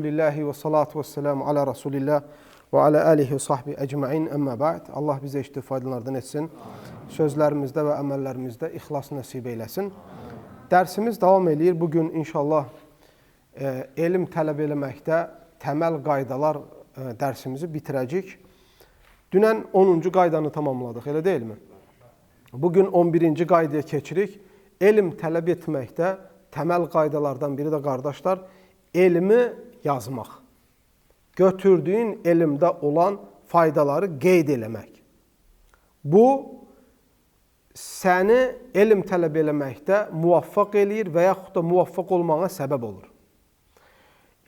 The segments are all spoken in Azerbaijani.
Lillahi ve salatu ve selamu ala Resulillah ve ala alihi ve sahbihi ecma'in əmmə ba'd. Allah bizə eşitdiyi faydalardan etsin. Sözlərimizdə və əməllərimizdə ixlas nəsib eyləsin. Dərsimiz davam edir. Bugün inşallah elm tələb eləməkdə təməl qaydalar dərsimizi bitirəcək. Dünən 10-cu qaydanı tamamladıq, elə deyilmi? Bugün 11-ci qaydaya keçirik. Elm tələb etməkdə təməl qaydalardan biri də qardaşlar, elmi yazmaq. Götürdüyün elmdə olan faydaları qeyd eləmək. Bu, səni elm tələb eləməkdə muvaffaq eləyir və yaxud da muvaffaq olmağa səbəb olur.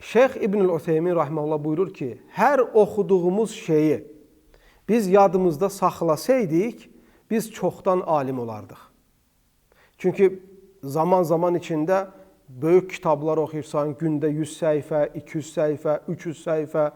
Şeyx İbnül Ütheymin rahimehullah buyurur ki, hər oxuduğumuz şeyi biz yadımızda saxlasaydik, biz çoxdan alim olardıq. Çünki zaman içində böyük kitablar oxuyursan, gündə 100 səhifə, 200 səhifə, 300 səhifə,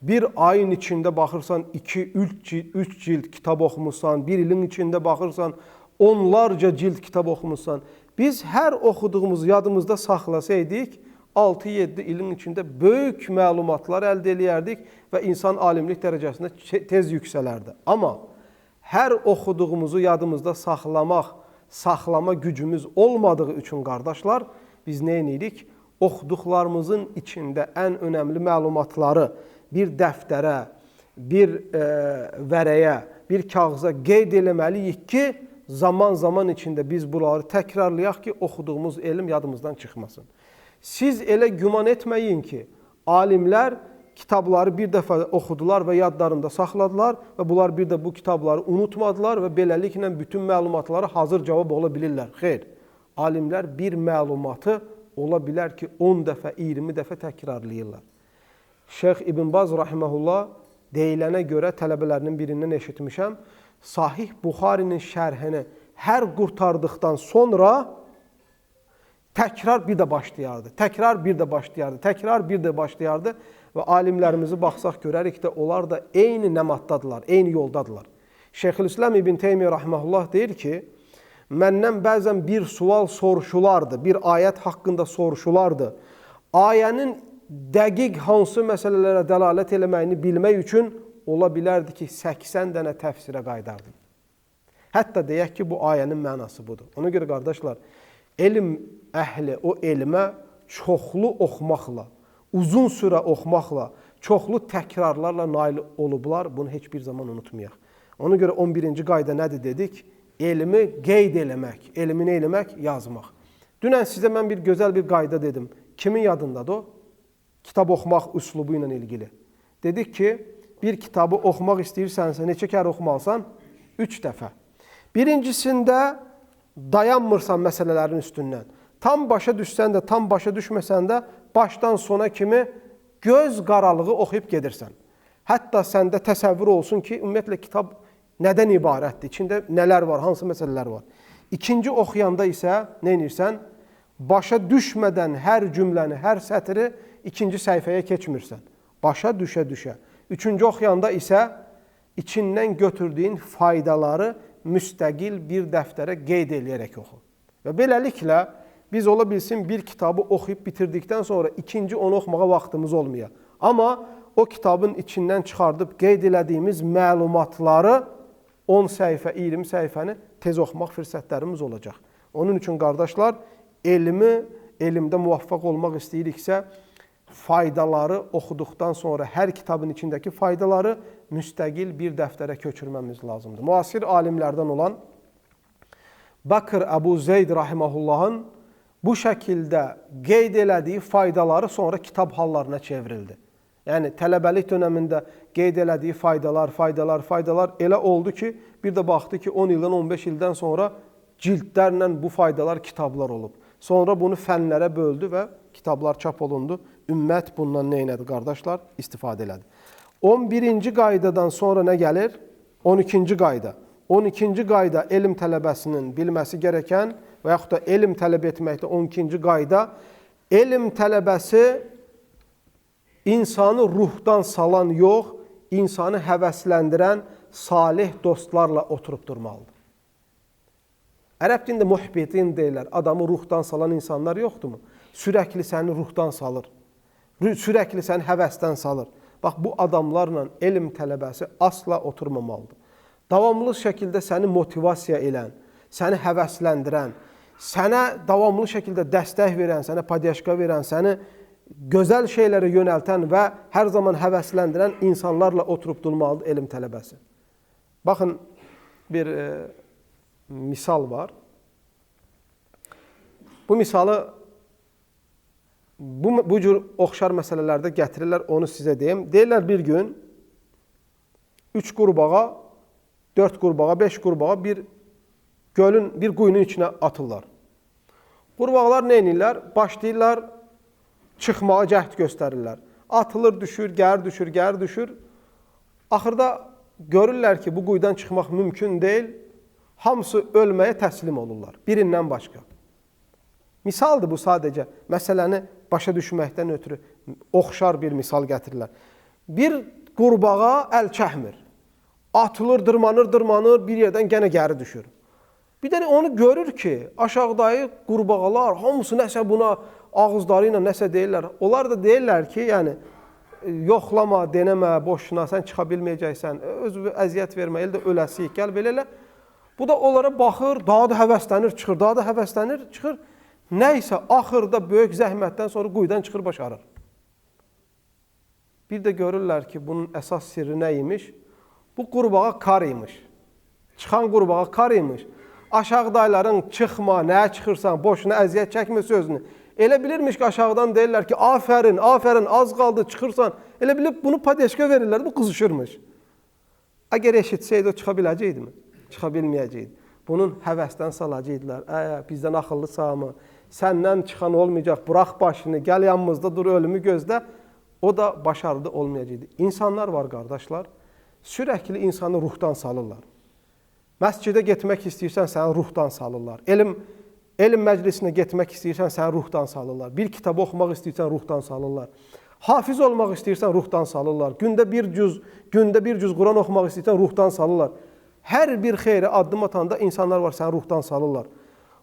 bir ayın içində baxırsan 2-3 cild kitab oxumuşsan, bir ilin içində baxırsan onlarca cild kitab oxumuşsan. Biz hər oxuduğumuzu yadımızda saxlasaydik, 6-7 ilin içində böyük məlumatlar əldə eləyərdik və insan alimlik dərəcəsində tez yüksələrdi. Amma hər oxuduğumuzu yadımızda saxlama gücümüz olmadığı üçün qardaşlar, biz nə edirik? Oxuduqlarımızın içində ən önəmli məlumatları bir dəftərə, bir vərəyə, bir kağıza qeyd eləməliyik ki, zaman içində biz bunları təkrarlayaq ki, oxuduğumuz elm yadımızdan çıxmasın. Siz elə güman etməyin ki, alimlər kitabları bir dəfə oxudular və yadlarında saxladılar və bunlar bir də bu kitabları unutmadılar və beləliklə bütün məlumatlara hazır cavab ola bilirlər. Xeyr. Alimlər bir məlumatı ola bilər ki, 10 dəfə, 20 dəfə təkrarlayırlar. Şeyx İbn Baz rahimehullah deyilənə görə tələbələrinin birindən eşitmişəm, Sahih Buxarinin şərhini hər qurtardıqdan sonra təkrar bir də başlayardı, təkrar bir də başlayardı və alimlərimizi baxsaq görərik də, onlar da eyni nəmatdadılar, eyni yoldadılar. Şeyxülislam İbn Teymiyyə rahimehullah deyir ki, məndən bəzən bir sual soruşulardı, bir ayət haqqında soruşulardı. Ayənin dəqiq hansı məsələlərə dəlalət eləməyini bilmək üçün ola bilərdi ki, 80 dənə təfsirə qaydardım. Hətta deyək ki, bu ayənin mənası budur. Ona görə qardaşlar, elm əhli o elmə çoxlu oxumaqla, uzun sürə oxumaqla, çoxlu təkrarlarla nail olublar. Bunu heç bir zaman unutmayaq. Ona görə 11-ci qayda nədir dedik? Elmi qeyd eləmək, elmini eləmək, yazmaq. Dünən sizə mən bir gözəl bir qayda dedim. Kimin yadındadır o? Kitab oxumaq üslubu ilə ilgili. Dedik ki, bir kitabı oxumaq istəyirsənsə, neçə kər oxumalısan? 3 dəfə. Birincisində dayanmırsan məsələlərin üstündən. Tam başa düşsən də, tam başa düşməsən də, başdan sona kimi göz qaralığı oxuyub gedirsən. Hətta səndə təsəvvür olsun ki, ümumiyyətlə kitab nədən ibarətdir? İçində nələr var, hansı məsələlər var? İkinci oxuyanda isə nə edirsən? Başa düşmədən hər cümləni, hər sətri ikinci səhifəyə keçmirsən. Başa düşə-düşə. Üçüncü oxuyanda isə içindən götürdüyün faydaları müstəqil bir dəftərə qeyd eləyərək oxu. Və beləliklə, biz ola bilsin bir kitabı oxuyub bitirdikdən sonra ikinci onu oxumağa vaxtımız olmuyor. Amma o kitabın içindən çıxardıb qeyd elədiyimiz məlumatları 10 səhifə, 20 səhifəni tez oxumaq fürsətlərimiz olacaq. Onun üçün qardaşlar, elmdə muvaffaq olmaq istəyiriksə, faydaları oxuduqdan sonra hər kitabın içindəki faydaları müstəqil bir dəftərə köçürməmiz lazımdır. Müasir alimlərdən olan Bakır Əbu Zeyd rahimehullahın bu şəkildə qeyd elədiyi faydaları sonra kitab hallarına çevrildi. Yəni, tələbəlik dönəmində qeyd elədiyi faydalar elə oldu ki, bir də baxdı ki, 10 ildən, 15 ildən sonra cildlərlə bu faydalar kitablar olub. Sonra bunu fənlərə böldü və kitablar çap olundu. Ümmət bundan nə elədi, qardaşlar? İstifadə elədi. 11-ci qaydadan sonra nə gəlir? 12-ci qayda. 12-ci qayda elm tələbəsinin bilməsi gərəkən və yaxud da elm tələb etməkdə 12-ci qayda, elm tələbəsi insanı ruhdan salan yox, insanı həvəsləndirən salih dostlarla oturub durmalıdır. Ərəb dilində muhbitin deyirlər, adamı ruhdan salan insanlar yoxdurmu? Sürəkli səni ruhdan salır. Sürəkli səni həvəsdən salır. Bax, bu adamlarla elm tələbəsi asla oturmamalıdır. Davamlı şəkildə səni motivasiya edən, səni həvəsləndirən, sənə davamlı şəkildə dəstək verən, sənə podyaşka verən, səni gözəl şeylərə yönəltən və hər zaman həvəsləndirən insanlarla oturub durmalıdır elm tələbəsi. Baxın, bir misal var. Bu misalı bu cür oxşar məsələlərdə gətirirlər, onu sizə deyim. Deyirlər bir gün 3 qurbağa, 4 qurbağa, 5 qurbağa bir gölün, bir quyunun içinə atırlar. Qurbağalar nə edirlər? Başlayırlar çıxmağa cəhd göstərirlər. Atılır, düşür, gəri düşür, gəri düşür. Axırda görürlər ki, bu quyudan çıxmaq mümkün deyil. Hamısı ölməyə təslim olurlar, birindən başqa. Misaldır bu sadəcə. Məsələni başa düşməkdən ötürü oxşar bir misal gətirirlər. Bir qurbağa əl çəkmir. Atılır, dırmanır, bir yerdən gənə gəri düşür. Bir də onu görür ki, aşağıdakı qurbağalar hamısı nəsə buna ağızları ilə nəsə deyirlər. Onlar da deyirlər ki, yəni yoxlama, denəmə, boşuna, sən çıxa bilməyəcəksən, özü əziyyət vermə, elə də öləsiyik, gəl belə. Bu da onlara baxır, daha da həvəslənir, çıxır, daha da həvəslənir, çıxır. Nəysə, axırda böyük zəhmətdən sonra quyudan çıxır, başarır. Bir də görürlər ki, bunun əsas sirri nə imiş? Bu qurbağa kar imiş. Çıxan qurbağa kar imiş. Aşağıdayların çıxma, nəyə çıxırsan, boşuna əziyyət çəkmə sözünü. Elə bilirmiş ki, aşağıdan deyirlər ki, afərin, afərin, az qaldı, çıxırsan. Elə bilib bunu podyaşka verirlər, bu qızışırmış. Əgər eşitsəydi, o çıxa biləcəkdimi? Çıxa bilməyəcəkdi. Bunun həvəsdən salacaqdılar. Bizdən axıllı sağmı? Səndən çıxan olmayacaq, burax başını, gəl yanımızda dur, ölümü gözlə. O da başarılı olmayacaqdı. İnsanlar var, qardaşlar, sürəkli insanı ruhdan salırlar. Məscidə getmək istəyirsən, səni ruhdan salırlar. Elm məclisinə getmək istəyirsən, səni ruhdan salırlar. Bir kitabı oxumaq istəyirsən, ruhdan salırlar. Hafiz olmaq istəyirsən, ruhdan salırlar. Gündə bir cüz Quran oxumaq istəyirsən, ruhdan salırlar. Hər bir xeyri addım atanda insanlar var, səni ruhdan salırlar.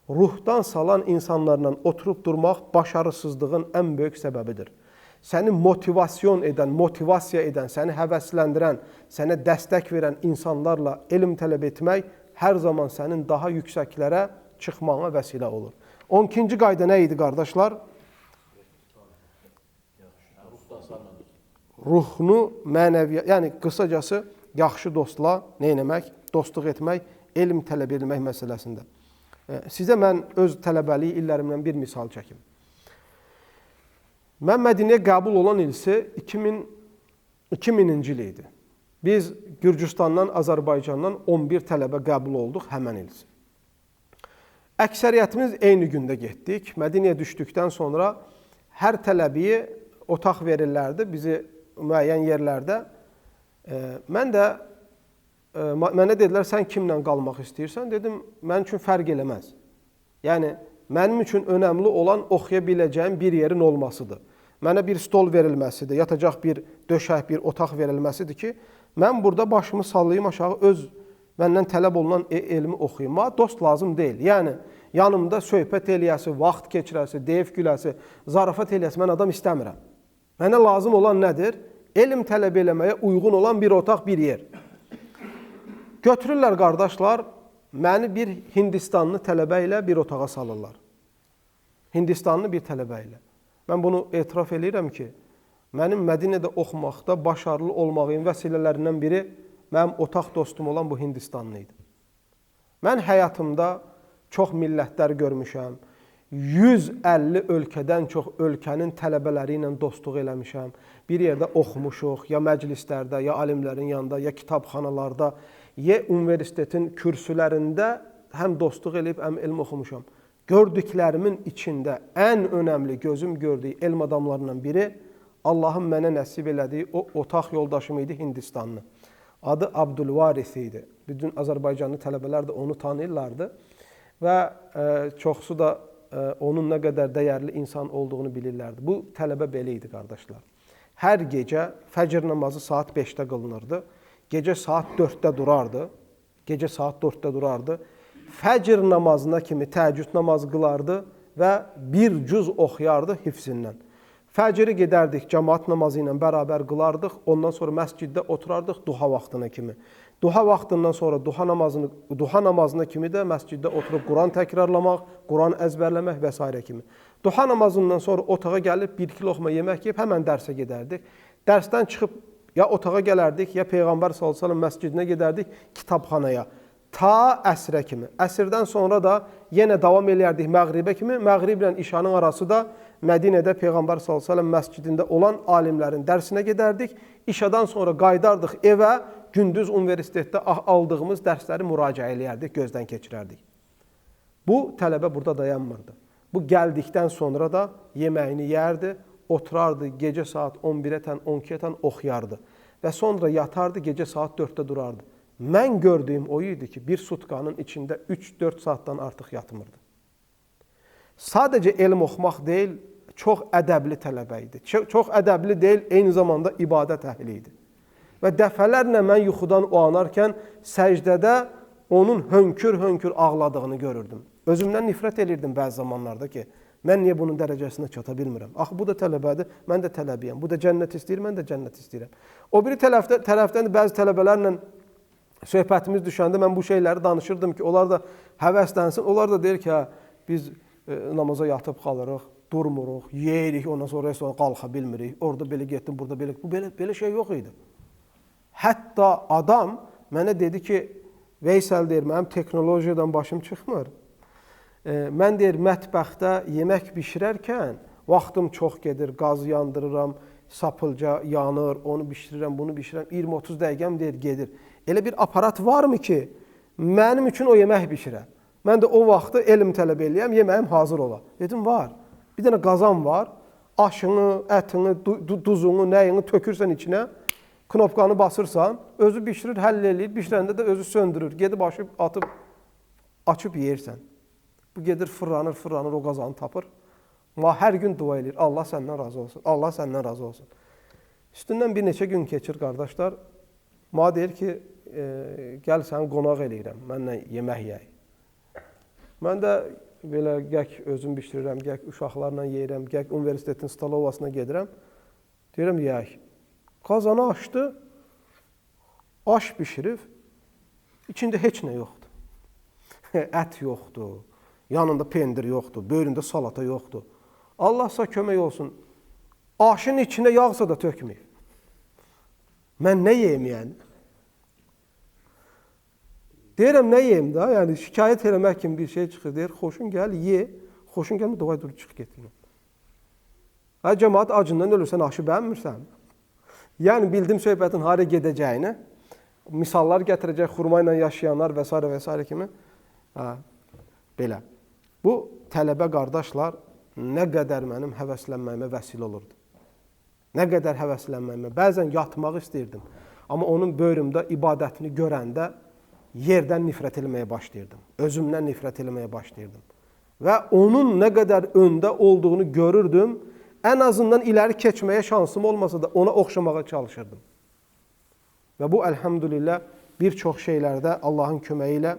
Ruhdan salan insanlarla oturub durmaq başarısızlığın ən böyük səbəbidir. Səni motivasiya edən, səni həvəsləndirən, sənə dəstək verən insanlarla elm tələb etmək hər zaman sənin daha yüksəklərə çıxmağına vəsilə olur. 12-ci qayda nə idi, qardaşlar? Ruhunu mənəviyyat, yəni qısacası yaxşı dostla nə etmək? Dostluq etmək, elm tələb edilmək məsələsində. Sizə mən öz tələbəlik illərimdən bir misal çəkim. Mən Mədinəyə qəbul olan ilsi 2000-ci il idi. Biz Gürcüstandan, Azərbaycandan 11 tələbə qəbul olduq həmən ilsi. Əksəriyyətimiz eyni gündə getdik. Mədinəyə düşdükdən sonra hər tələbiyə otaq verirlərdi bizi müəyyən yerlərdə. Mənə dedilər, sən kimlə qalmaq istəyirsən? Dedim, mən üçün fərq eləməz. Yəni, mənim üçün önəmli olan oxuya biləcəyim bir yerin olmasıdır. Mənə bir stol verilməsidir, yatacaq bir döşək, bir otaq verilməsidir ki, mən burada başımı sallayım aşağı, öz məndən tələb olunan elmi oxuyum. Dost lazım deyil. Yəni, yanımda söhbət eləyəsi, vaxt keçirəsi, deyif güləsi, zarafat eləyəsi, mən adam istəmirəm. Mənə lazım olan nədir? Elm tələb eləməyə uyğun olan bir otaq, bir yer. Götürürlər, qardaşlar, məni bir Hindistanlı tələbə ilə bir otağa salırlar. Hindistanlı bir tələbə ilə. Mən bunu etiraf edirəm ki, mənim Mədinədə oxumaqda başarılı olmağın vəsilələrindən biri mənim otaq dostum olan bu Hindistanlı idi. Mən həyatımda çox millətlər görmüşəm, 150 ölkədən çox ölkənin tələbələri ilə dostluq eləmişəm. Bir yerdə oxumuşuq, ya məclislərdə, ya alimlərin yanında, ya kitabxanalarda, ya universitetin kürsülərində həm dostluq eləyib, həm elm oxumuşam. Gördüklərimin içində ən önəmli gözüm gördüyü elm adamlarından biri Allahın mənə nəsib elədiyi o otaq yoldaşım idi, Hindistanlı. Adı Abdülvaris idi. Bütün Azərbaycanlı tələbələr də onu tanıyırlardı və çoxsu da onun nə qədər dəyərli insan olduğunu bilirlərdi. Bu tələbə belə idi, qardaşlar. Hər gecə fəcr namazı saat 5-də qılınırdı. Gecə saat 4-də durardı. Gecə saat 4-də durardı. Fəcr namazına kimi təəccüd namazı qılardı və bir cüz oxuyardı hifzindən. Fəcri gedərdik, cəmaat namazı ilə bərabər qılardıq. Ondan sonra məsciddə oturardıq duha vaxtına kimi. Duha vaxtından sonra duha namazına kimi də məsciddə oturub Quran təkrarlamaq, Quran əzbərləmək və s. kimi. Duha namazından sonra otağa gəlib 1-2 loğma yemək yeyib həmən dərsə gedərdik. Dərsdən çıxıb ya otağa gələrdik, ya Peyğəmbər sallallahu əleyhi və səlləm məscidinə gedərdik, kitabxanaya. Ta əsrə kimi. Əsrdən sonra da yenə davam eləyərdik məğribə kimi. Məğriblə işanın arası da Mədinədə Peyğəmbər sallallahu əleyhi və səlləm məscidində olan alimlərin dərsinə gedərdik. İşadan sonra qaydardıq evə, gündüz universitetdə aldığımız dərsləri müraciə eləyərdik, gözdən keçirərdik. Bu tələbə burada dayanmırdı. Bu gəldikdən sonra da yeməyini yerdi, oturardı, gecə saat 11-ə tən, 12-ə tən oxuyardı və sonra yatardı, gecə saat 4-də durardı. Mən gördüyüm o idi ki, bir sutkanın içində 3-4 saatdan artıq yatmırdı. Sadəcə elm oxumaq deyil, çox ədəbli tələbə idi. Çox ədəbli deyil, eyni zamanda ibadət əhli idi. Və dəfələrlə mən yuxudan oyanarkən səcdədə onun hönkür-hönkür ağladığını görürdüm. Özümdən nifrət edirdim bəzi zamanlarda ki, mən niyə bunun dərəcəsinə çata bilmirəm? Axı, bu da tələbədir, mən də tələbəyəm. Bu da cənnət istəyir, mən də cənnət istəyirəm. O biri tərəfdən bəzi tələbələrlə söhbətimiz düşəndə mən bu şeyləri danışırdım ki, onlar da həvəslənsin. Onlar da deyir ki, hə, biz namaza yatıb qalırıq, durmuruq, yeyirik, ondan sonra qalxa bilmirik. Orada belə getdim, burada belə. Bu belə şey yox idi. Hətta adam mənə dedi ki, Veysel deyir, mənim teknolojiyadan başım çıxmır. Mən deyir, mətbəxdə yemək bişirərkən vaxtım çox gedir, qaz yandırıram, sapılca yanır, onu bişirirəm, bunu bişirirəm, 20-30 dəqiqəm deyir, gedir. Elə bir aparat varmı ki, mənim üçün o yemək bişirə? Mən də o vaxtı elm tələb eləyəm, yeməyim hazır ola. Dedim, var. Bir dənə qazan var, aşını, ətini, duzunu, nəyini tökürsən içinə, knopkanı basırsan, özü bişirir, həll eləyir, bişirəndə də özü söndürür. Gedib atıb, açıb yeyirsən. Bu gedir, fırlanır, o qazanı tapır. Amma hər gün dua eləyir, Allah səndən razı olsun, Allah səndən razı olsun. Üstündən bir neçə gün keçir, qardaşlar. Mənə deyir ki, gəl səni qonaq eləyirəm, mənlə yemək yeyək. Mən də belə gək özüm bişirirəm, gək uşaqlarla yeyirəm, gək universitetin stolovasına gedirəm. Deyirəm, yeyək. Qazanı açdı, aş bişirib, içində heç nə yoxdur. Ət yoxdur, yanında pendir yoxdur, böyründə salata yoxdur. Allahsa kömək olsun, aşın içində yağsa da tökməyib. Mən nə yeyim yəni? Deyirəm, nə yeyim da? Yəni, şikayət eləmək kimi bir şey çıxır. Deyir, xoşun gəl, ye. Xoşun gəlmə, davay dur, çıx getir. Hə, cəmaat acından ölürsən, aşı bəyənmirsən. Yəni, bildim söhbətin hara gedəcəyini, misallar gətirəcək, xurma ilə yaşayanlar və s. kimi. Hə, belə. Bu, tələbə qardaşlar, nə qədər mənim həvəslənməyimə vəsilə olurdu. Nə qədər həvəslənməyimə. Bəzən yatmaq istəyirdim. Amma onun böyrümdə ibadətini görəndə yerdən nifrət eləməyə başlayırdım. Özümdən nifrət eləməyə başlayırdım. Və onun nə qədər öndə olduğunu görürdüm. Ən azından iləri keçməyə şansım olmasa da ona oxşamağa çalışırdım. Və bu, əlhəmdülillah, bir çox şeylərdə Allahın köməyi ilə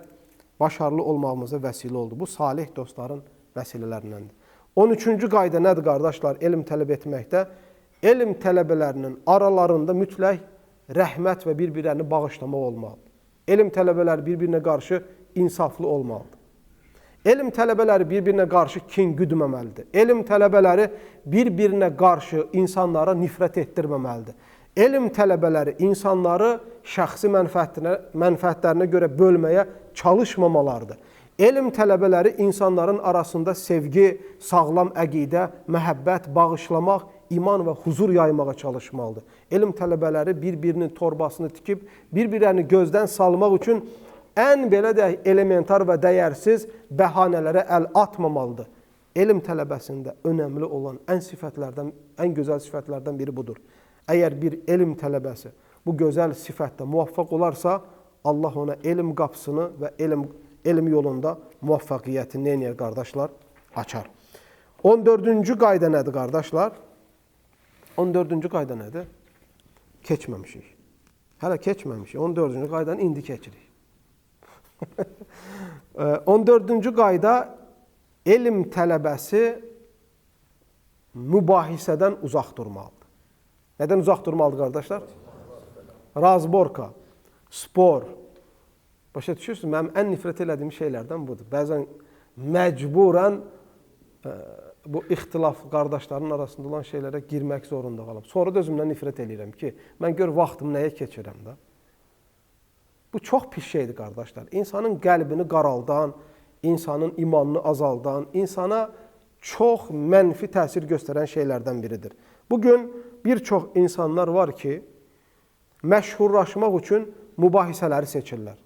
başarılı olmağımıza vəsilə oldu. Bu, salih dostların vəsilələrindəndir. 13-cü qayda nədir, qardaşlar? Elm tələb etməkdə. Elm tələbələrinin aralarında mütləq rəhmət və bir-birlərini bağışlamaq olmalıdır. Elm tələbələri bir-birinə qarşı insaflı olmalıdır. Elm tələbələri bir-birinə qarşı kin güdməməlidir. Elm tələbələri bir-birinə qarşı insanlara nifrət etdirməməlidir. Elm tələbələri insanları şəxsi mənfəətlərinə görə bölməyə çalışmamalardır. Elm tələbələri insanların arasında sevgi, sağlam əqidə, məhəbbət, bağışlamaq, iman və huzur yaymağa çalışmalıdır. Elm tələbələri bir-birinin torbasını tikib, bir-birlərini gözdən salmaq üçün ən belə də elementar və dəyərsiz bəhanələrə əl atmamalıdır. Elm tələbəsində önəmli olan ən gözəl sifətlərdən biri budur. Əgər bir elm tələbəsi bu gözəl sifətdə muvaffaq olarsa, Allah ona elm qapısını və elm yolunda muvaffəqiyyətini neyinər, qardaşlar? Açar. 14-cü qayda nədir, qardaşlar? 14-cü qayda nədir? Keçməmişik. Hələ keçməmişik. 14-cü qaydanı indi keçirik. 14-cü qayda elm tələbəsi mübahisədən uzaq durmalıdır. Nədən uzaq durmalıdır, qardaşlar? Razborka, spor. Başa düşürsünüz, mənim ən nifrət elədiyim şeylərdən budur. Bəzən məcburən bu ixtilaf qardaşların arasında olan şeylərə girmək zorunda qalıb. Sonra da özümdən nifrət eləyirəm ki, mən gör vaxtımı nəyə keçirəm də. Bu çox pis şeydir, qardaşlar. İnsanın qəlbini qaraldan, insanın imanını azaldan, insana çox mənfi təsir göstərən şeylərdən biridir. Bugün bir çox insanlar var ki, məşhurlaşmaq üçün mübahisələri seçirlər.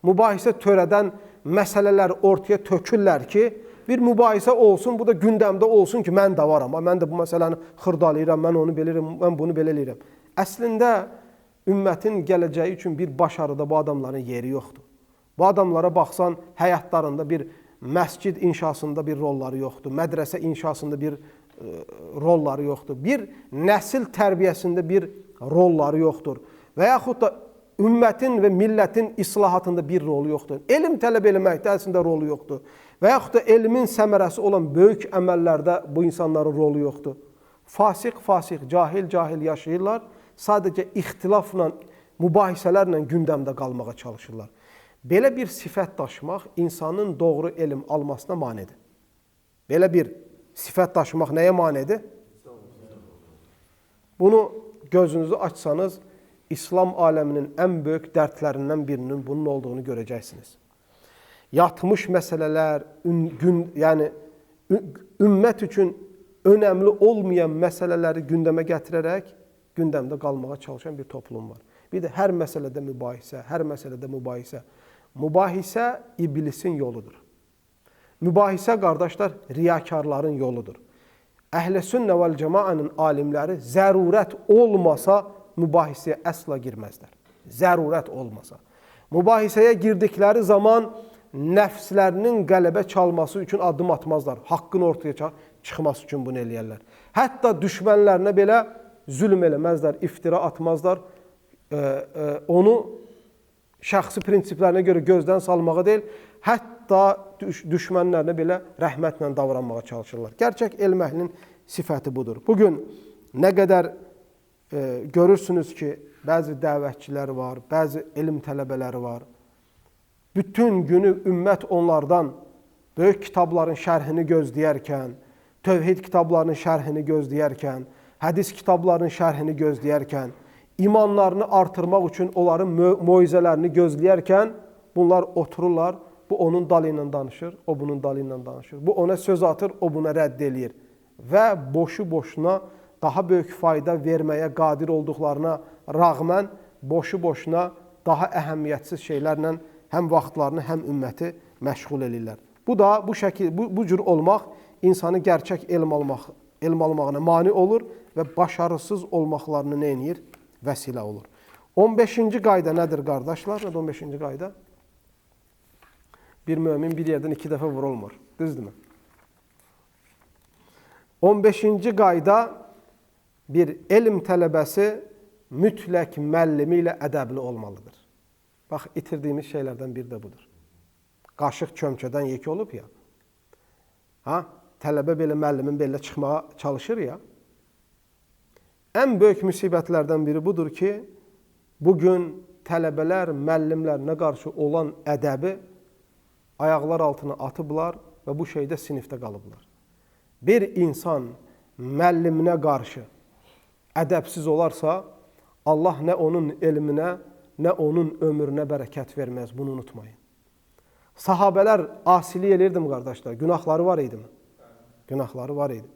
Mübahisə törədən məsələlər ortaya tökürlər ki, bir mübahisə olsun, bu da gündəmdə olsun ki, mən də varam, mən də bu məsələni xırdalayıram, mən onu belirəm, mən bunu belə eləyirəm. Əslində, ümmətin gələcəyi üçün bir başarıda bu adamların yeri yoxdur. Bu adamlara baxsan, həyatlarında bir məscid inşasında bir rolları yoxdur, mədrəsə inşasında bir rolları yoxdur, bir nəsil tərbiyəsində bir rolları yoxdur və yaxud da ümmətin və millətin islahatında bir rolu yoxdur. Elm tələb eləməkdə əslində rolu yoxdur. Və yaxud da elmin səmərəsi olan böyük əməllərdə bu insanların rolu yoxdur. Fasıq, cahil yaşayırlar. Sadəcə ixtilafla, mübahisələrlə gündəmdə qalmağa çalışırlar. Belə bir sifət daşımaq insanın doğru elm almasına manidir. Belə bir sifət daşımaq nəyə manidir? Bunu gözünüzü açsanız, İslam aləminin ən böyük dərdlərindən birinin bunun olduğunu görəcəksiniz. Yatmış məsələlər, yəni ümmət üçün önəmli olmayan məsələləri gündəmə gətirərək gündəmdə qalmağa çalışan bir toplum var. Bir də hər məsələdə mübahisə. Mübahisə iblisin yoludur. Mübahisə, qardaşlar, riyakarların yoludur. Əhl-i sünnə vəl cəmaənin alimləri zərurət olmasa mübahisəyə əsla girməzlər. Zərurət olmasa. Mübahisəyə girdikləri zaman nəfslərinin qələbə çalması üçün addım atmazlar. Haqqın ortaya çıxması üçün bunu eləyərlər. Hətta düşmənlərinə belə zülm eləməzlər, iftira atmazlar. Onu şəxsi prinsiplərinə görə gözdən salmağa deyil, hətta düşmənlərinə belə rəhmətlə davranmağa çalışırlar. Gerçək elm əhlinin sifəti budur. Bugün nə qədər görürsünüz ki, bəzi dəvətçilər var, bəzi elm tələbələri var. Bütün günü ümmət onlardan böyük kitabların şərhini gözləyərkən, tövhid kitablarının şərhini gözləyərkən, hədis kitablarının şərhini gözləyərkən, imanlarını artırmaq üçün onların moizələrini gözləyərkən, bunlar otururlar, bu onun dalı ilə danışır, o bunun dalı ilə danışır. Bu ona söz atır, o buna rədd eləyir. Və boşu-boşuna daha böyük fayda verməyə qadir olduqlarına rağmen boşu-boşuna daha əhəmiyyətsiz şeylərlə həm vaxtlarını, həm ümməti məşğul edirlər. Bu da bu cür olmaq insanı gerçək elm almağına mani olur və başarısız olmaqlarını nə edir? Vəsilə olur. 15-ci qayda nədir, qardaşlar? 15-ci qayda? Bir mömin bir yerdən 2 dəfə vurulmur. Düzdürmü? 15-ci qayda bir elm tələbəsi mütləq müəllimi ilə ədəbli olmalıdır. Bax, itirdiyimiz şeylərdən biri də budur. Qaşıq çömçədən yek olub ya. Tələbə belə müəllimin belə çıxmağa çalışır ya. Ən böyük müsibətlərdən biri budur ki, bugün tələbələr müəllimlərinə qarşı olan ədəbi ayaqlar altına atıblar və bu şeydə sinifdə qalıblar. Bir insan müəlliminə qarşı ədəbsiz olarsa, Allah nə onun elminə, nə onun ömrünə bərəkət verməz, bunu unutmayın. Sahabələr asili elirdim, qardaşlar, günahları var idi mi? Günahları var idi.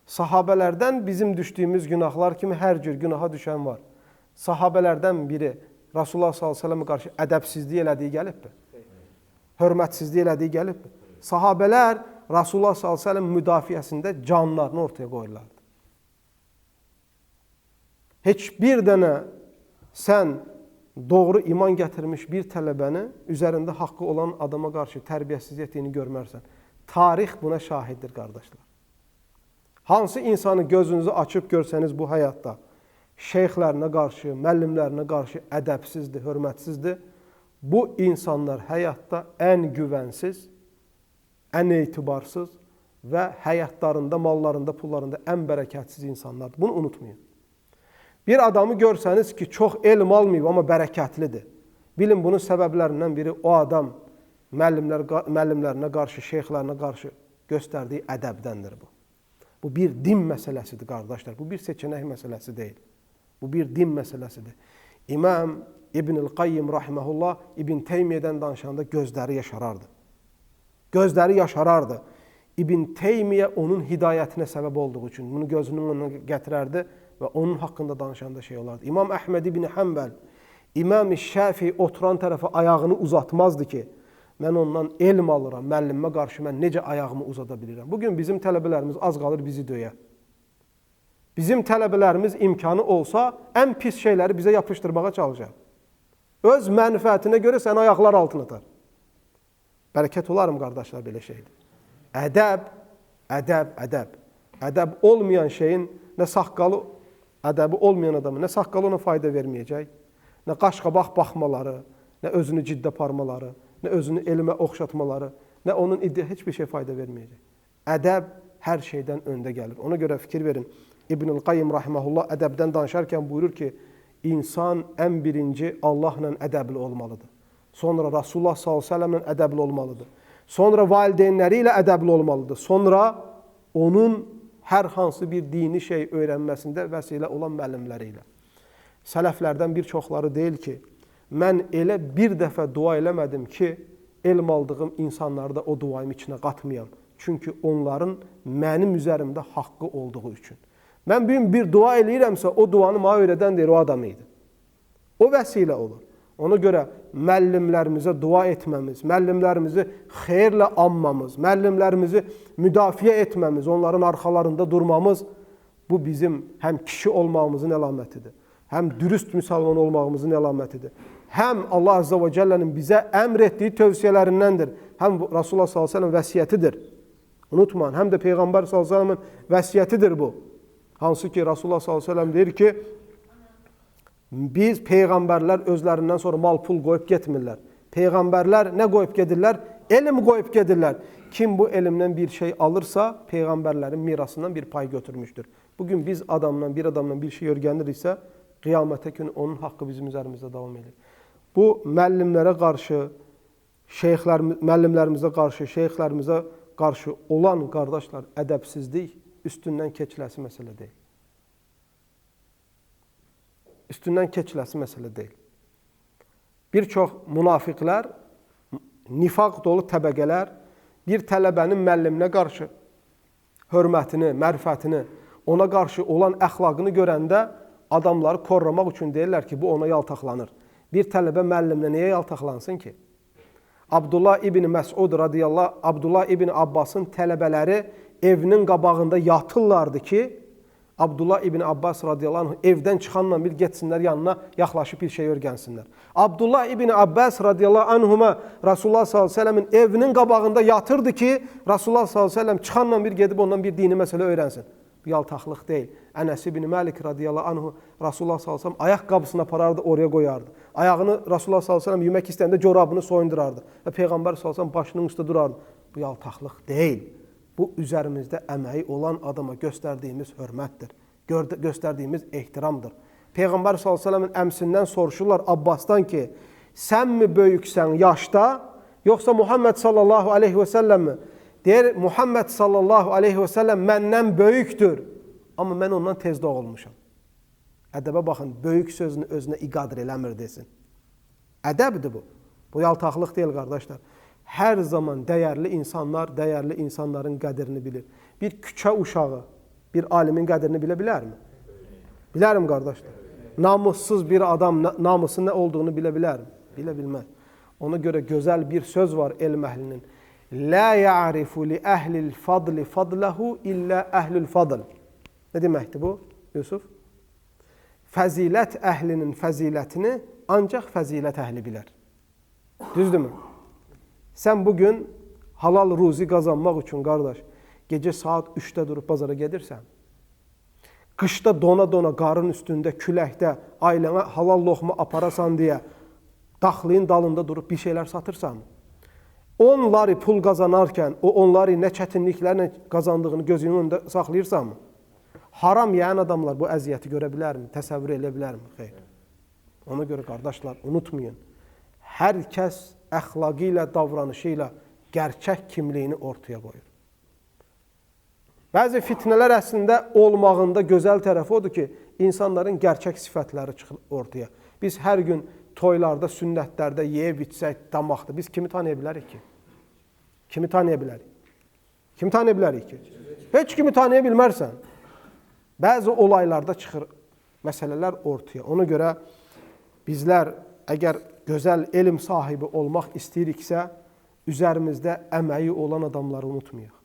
Sahabələrdən bizim düşdüyümüz günahlar kimi hər cür günaha düşən var. Sahabələrdən biri Rasulullah s.ə.və qarşı ədəbsizlik elədiyi gəlibdir. Hörmətsizlik elədiyi gəlibdir. Sahabələr Rasulullah s.ə.v müdafiəsində canlarını ortaya qoyurlardı. Heç bir dənə sən doğru iman gətirmiş bir tələbəni üzərində haqqı olan adama qarşı tərbiyəsiz etdiyini görmərsən. Tarix buna şahiddir, qardaşlar. Hansı insanı gözünüzü açıb görsəniz bu həyatda şeyxlərinə qarşı, müəllimlərinə qarşı ədəbsizdir, hörmətsizdir, bu insanlar həyatda ən güvənsiz, ən etibarsız və həyatlarında, mallarında, pullarında ən bərəkətsiz insanlardır. Bunu unutmayın. Bir adamı görsəniz ki, çox elm almayıb, amma bərəkətlidir. Bilin, bunun səbəblərindən biri o adam müəllimlərinə qarşı, şeyxlərinə qarşı göstərdiyi ədəbdəndir bu. Bu bir din məsələsidir, qardaşlar. Bu bir seçənək məsələsi deyil. Bu bir din məsələsidir. İmam İbn-i Qayyim rahiməhullah İbn Teymiyədən danışanda gözləri yaşarardı. Gözləri yaşarardı. İbn Teymiyyə onun hidayətinə səbəb olduğu üçün bunu gözünün önünə gətirərdi və onun haqqında danışanda şey olardı. İmam Əhməd ibn Həmbəl, İmam-ı Şəfi oturan tərəfə ayağını uzatmazdı ki, mən ondan elm alıram, müəllimə qarşı mən necə ayağımı uzada bilirəm. Bugün bizim tələbələrimiz az qalır bizi döyə. Bizim tələbələrimiz imkanı olsa, ən pis şeyləri bizə yapışdırmağa çalışar. Öz mənfəətinə görə səni ayaqlar altına atar. Bərəkət olarım, qardaşlar, belə şeydir. Ədəb, ədəb, ədəb. Ədəb olmayan şeyin, nə saqqalı, ədəbi olmayan adamın, nə saqqalı ona fayda verməyəcək, nə qaş-qabaq baxmaları, nə özünü ciddi aparmaları, nə özünü elmə oxşatmaları, nə onun heç bir şey fayda verməyəcək. Ədəb hər şeydən öndə gəlir. Ona görə fikir verin. İbn-i Qayyim rahiməhullah ədəbdən danışarkən buyurur ki, insan ən birinci Allahla ədəbli olmalıdır. Sonra Rasulullah s.ə.v-lə ədəbli olmalıdır. Sonra valideynləri ilə ədəbli olmalıdır. Sonra onun hər hansı bir dini şey öyrənməsində vəsilə olan müəllimləri ilə. Sələflərdən bir çoxları deyil ki, mən elə bir dəfə dua eləmədim ki, elm aldığım insanları da o duayım içinə qatmayam. Çünki onların mənim üzərimdə haqqı olduğu üçün. Mən bir dua eləyirəmsə, o duanı mənə öyrədən deyir, o adam idi. O vəsilə olur. Ona görə müəllimlərimizə dua etməmiz, müəllimlərimizi xeyirlə anmamız, müəllimlərimizi müdafiə etməmiz, onların arxalarında durmamız, bu bizim həm kişi olmağımızın əlamətidir, həm dürüst müsəlman olmağımızın əlamətidir. Həm Allah Azza və Cəllənin bizə əmr etdiyi tövsiyələrindəndir, həm Rasulullah s.ə.v vəsiyyətidir. Unutmayın, həm də Peyğəmbər s.ə.v vəsiyyətidir bu. Hansı ki, Rasulullah s.ə.v deyir ki, biz Peyğəmbərlər özlərindən sonra mal pul qoyub getmirlər. Peyğəmbərlər nə qoyub gedirlər? Elm qoyub gedirlər. Kim bu elmdən bir şey alırsa, Peyğəmbərlərin mirasından bir pay götürmüşdür. Bugün biz bir adamdan bir şey öyrəniriksə, qiyamətə günü onun haqqı bizim üzərimizdə davam edir. Bu müəllimlərə qarşı, müəllimlərimizə qarşı, şeyxlərimizə qarşı olan qardaşlar ədəbsizlik üstündən keçiləsi məsələ deyil. Üstündən keçiləsi məsələ deyil. Bir çox münafiqlər, nifaq dolu təbəqələr bir tələbənin müəlliminə qarşı hörmətini, mərifətini, ona qarşı olan əxlaqını görəndə adamları korlamaq üçün deyirlər ki, bu ona yaltaqlanır. Bir tələbə müəlliminə niyə yaltaqlansın ki? Abdullah ibn Məsud radiyallahu, Abdullah ibn Abbasın tələbələri evinin qabağında yatırlardı ki, Abdullah ibn Abbas radiyallahu anh evdən çıxanla bir getsinlər yanına, yaxlaşıb bir şey öyrənsinlər. Abdullah ibn Abbas radiyallahu anhuma Rasulullah s.ə.v-in evinin qabağında yatırdı ki, Rasulullah s.ə.v çıxanla bir gedib ondan bir dini məsələ öyrənsin. Bu yaltaqlıq deyil. Ənəs ibn Məlik radiyallahu anhu Rasulullah s.ə.v ayaqqabısını aparardı, oraya qoyardı. Ayağını Rasulullah s.ə.v yemək istəyəndə corabını soyundurardı və Peyğəmbər s.ə.v başının üstə durardı. Bu yaltaqlıq deyil. Bu, üzərimizdə əməyi olan adama göstərdiyimiz hörmətdir, göstərdiyimiz ehtiramdır. Peyğəmbər s.ə.v-in əmsindən soruşurlar Abbasdan ki, sən mi böyüksən yaşda, yoxsa Muhammed sallallahu aleyhi və səlləm mi? Deyir, Muhammed sallallahu aleyhi və səlləm məndən böyükdür, amma mən ondan tez doğulmuşam. Ədəbə baxın, böyük sözünü özünə iqadır eləmir desin. Ədəbdir bu. Bu yaltaqlıq deyil, qardaşlar. Hər zaman dəyərli insanlar, dəyərli insanların qədrini bilir. Bir küçə uşağı bir alimin qədrini bilə bilərmi? Bilərim, qardaşlar. Namussuz bir adam namusun nə olduğunu bilə bilərmi? Bilə bilməz. Ona görə gözəl bir söz var elm əhlinin. Lə ya'rifu li əhlil fadli fadləhu illə əhlül fadl. Nə deməkdir bu, Yusuf? Fəzilət əhlinin fəzilətini ancaq fəzilət əhli bilər. Düzdürmü? Sən bugün halal ruzi qazanmaq üçün, qardaş, gecə saat 3-də durub bazara gedirsən, qışda dona-dona, qarın üstündə, küləkdə ailənə halal loxma aparasan deyə daxlığın dalında durub bir şeylər satırsan, onları pul qazanarkən, onları nə çətinliklərlə qazandığını gözünün önündə saxlayırsanmı? Haram yeyən adamlar bu əziyyəti görə bilərmi? Təsəvvür edə bilərmi? Xeyr. Ona görə qardaşlar, unutmayın. Hər kəs əxlaqı ilə, davranışı ilə gerçək kimliyini ortaya qoyur. Bəzi fitnələr əslində olmağında gözəl tərəfi odur ki, insanların gerçək sifətləri çıxır ortaya. Biz hər gün toylarda, sünnətlərdə yeyib içsək, damaqda biz kimi tanıya bilərik ki? Kimi tanıya bilərik? Kimi tanıya bilərik ki? Heç kimi tanıya bilmərsən. Bəzi olaylarda çıxır məsələlər ortaya. Ona görə bizlər əgər gözəl elm sahibi olmaq istəyiriksə, üzərimizdə əməyi olan adamları unutmayaq.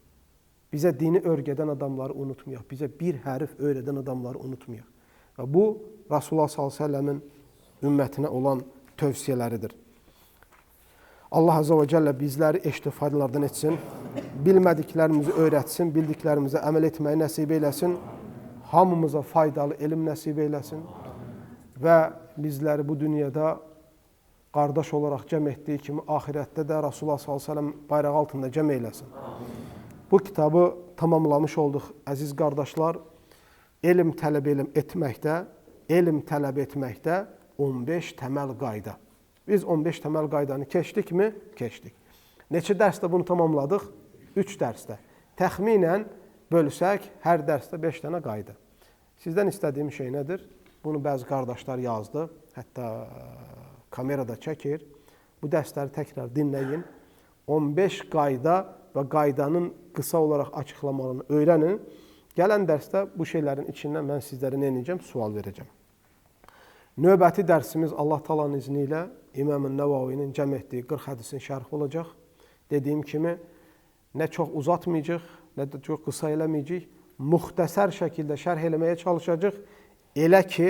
Bizə dini örgədən adamları unutmayaq. Bizə bir hərf öyrədən adamları unutmayaq. Və bu, Rasulullah s.ə.v-in ümmətinə olan tövsiyələridir. Allah Azze və Cəllə bizləri eşitib faydalardan etsin, bilmədiklərimizi öyrətsin, bildiklərimizə əməl etməyi nəsib eyləsin, hamımıza faydalı elm nəsib eyləsin və bizləri bu dünyada qardaş olaraq cəm etdiyi kimi ahirətdə də Rasulullah s.ə.v bayrağı altında cəm eyləsin. Bu kitabı tamamlamış olduq, əziz qardaşlar. Elm tələb etməkdə 15 təməl qayda. Biz 15 təməl qaydanı keçdikmi? Keçdik. Neçə dərsdə bunu tamamladıq? 3 dərsdə. Təxminən bölsək, hər dərsdə 5 dənə qayda. Sizdən istədiyim şey nədir? Bunu bəzi qardaşlar yazdı, hətta kamerada çəkir. Bu dərsləri təkrar dinləyin. 15 qayda və qaydanın qısa olaraq açıqlamalarını öyrənin. Gələn dərsdə bu şeylərin içindən mən sizlərə nə edəcəm? Sual verəcəm. Növbəti dərsimiz Allah Taala'nın izni ilə İmam-ı Nəvavinin cəm etdiyi 40 hədisin şərhi olacaq. Dediyim kimi, nə çox uzatmayacaq, nə də çox qısa eləməyəcək. Müxtəsər şəkildə şərh eləməyə çalışacaq. Elə ki,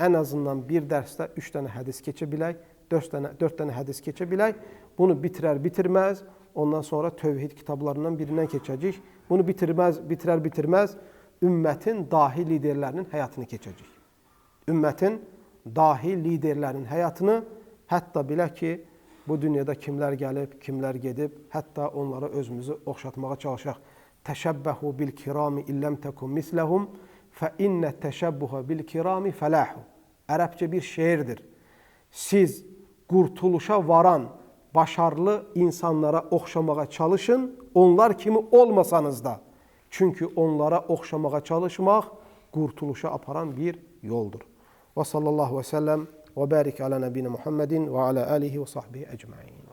ən azından bir dərsdə 3 dənə hədis keçə bilək, 4 dənə hədis keçə bilək. Bunu bitirər-bitirməz, ondan sonra tövhid kitablarından birindən keçəcək. Bunu bitirər-bitirməz, ümmətin dahi liderlərinin həyatını keçəcək. Ümmətin dahi liderlərinin həyatını, hətta bilək ki, bu dünyada kimlər gəlib, kimlər gedib, hətta onlara özümüzü oxşatmağa çalışaq. Təşəbbəhu bil-kirami illəm təkum misləhum fə innə təşəbbuha bil-kirami fələhu. Ərəbcə bir şeirdir. Siz qurtuluşa varan, başarılı insanlara oxşamağa çalışın, onlar kimi olmasanız da. Çünki onlara oxşamağa çalışmaq qurtuluşa aparan bir yoldur. Və sallallahu və səlləm və bərik alə nəbinə Muhammedin və alə alihi və sahbihi əcmain.